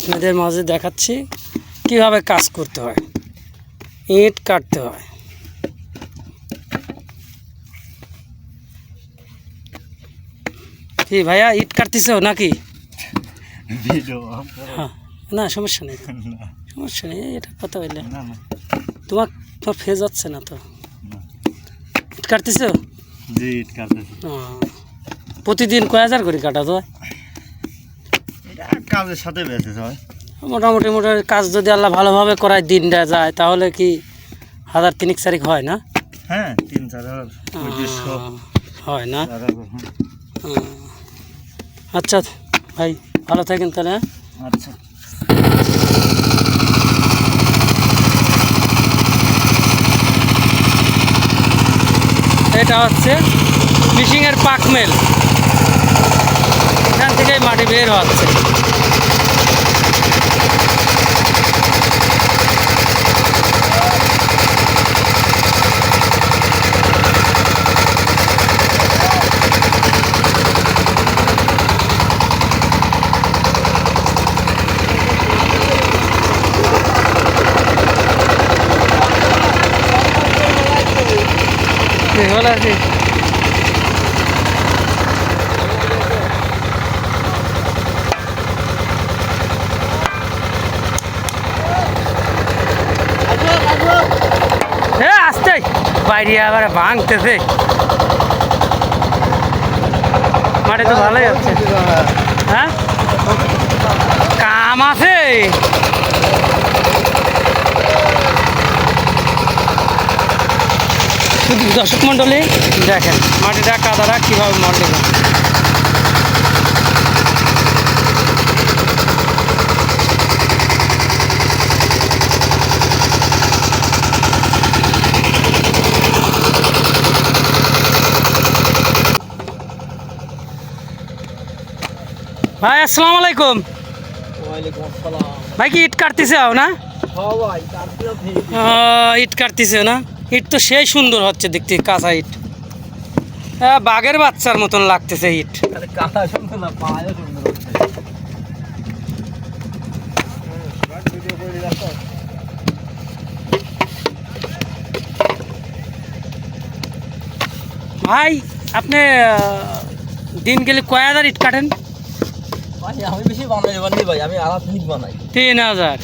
আপনাদের মাঝে দেখাচ্ছি কিভাবে কাজ করতে হয়, ইট কাটতে হয়। কি ভাইয়া ইট কাটতেছো নাকি? হ্যাঁ, না সমস্যা নেই, সমস্যা নেই, এটা কথা বললে তোমার ফেজ হচ্ছে না তো। ইট কাটতেছো? জি, ইট কাটতেছি। প্রতিদিন কয় হাজার করে কাটা তো? এটা কাজের সাথে বেঁচে যায় মোটামুটি কাজ যদি আল্লাহ ভালোভাবে করায় দিনটা যায় তাহলে কি 1000-3 হয় না? হ্যাঁ, 3-4 হয় না? আচ্ছা ভাই, ভালো থাকেন তাহলে। আচ্ছা, এটা হচ্ছে ফিশিংয়ের পাক মেল, এখান থেকেই মাটি বের হচ্ছে। হলো আর কি। আসতে বাইরে আবার ভাঙতেছে, মাটি তো ভালোই হচ্ছে। হ্যাঁ, কাম আছে। শুধু দর্শক মণ্ডলী দেখেন মাটিটা কাদাটা কীভাবে মরল। ভাই আসসালামু আলাইকুম। ওয়ালাইকুম আসসালাম। ভাই কি ইট কাটতেছে না? হ্যাঁ ভাই, কাটতেছি। ইট কাটতেছে না? ইট তো সেই সুন্দর হচ্ছে দেখতে, কাঁচা ইট, বাঘের বাচ্চার মতন লাগতেছে ইট। কাটা সুন্দর না, পায়ও সুন্দর হচ্ছে। ভাই আপনি দিন গেলে কয় হাজার ইট কাটেন? ভাই আমি বেশি বানাই বানি ভাই, আমি আলাদা বানাই। 3000?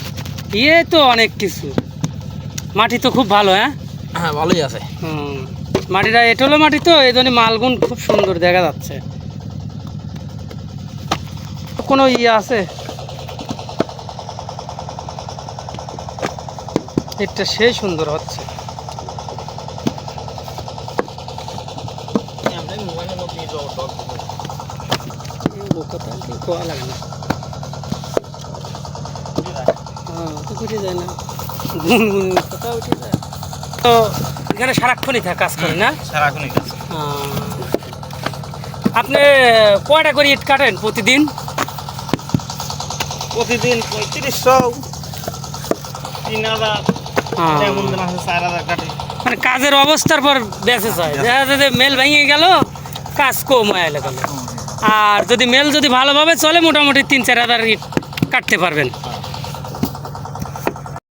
ইয়ে তো অনেক কিছু। মাটি তো খুব ভালো। হ্যাঁ হ্যাঁ, ভালোই আছে। মাটিটা এঁটেলো মাটি তো, এই জন্য মালগুন খুব সুন্দর দেখা যাচ্ছে। কোনো ইয়ে আছে? ইটটা সেই সুন্দর হচ্ছে। লাগে না, উঠে যায় না, গুনগুন কথা উঠে যায় তো। এখানে সারাক্ষণই কাজ করে না? সারাক্ষণই কাজ। আপনি কয়টা করে ইট কাটেন প্রতিদিন? প্রতিদিন 3500, 3000, 4000 কাটে। মানে কাজের অবস্থার পর বেঁচে যায়। দেখা যায় যে মেল ভেঙে গেল, কাজ কম হয়ে গেল। আর যদি মেল যদি ভালোভাবে চলে মোটামুটি 3-4 হাজার ইট কাটতে পারবেন।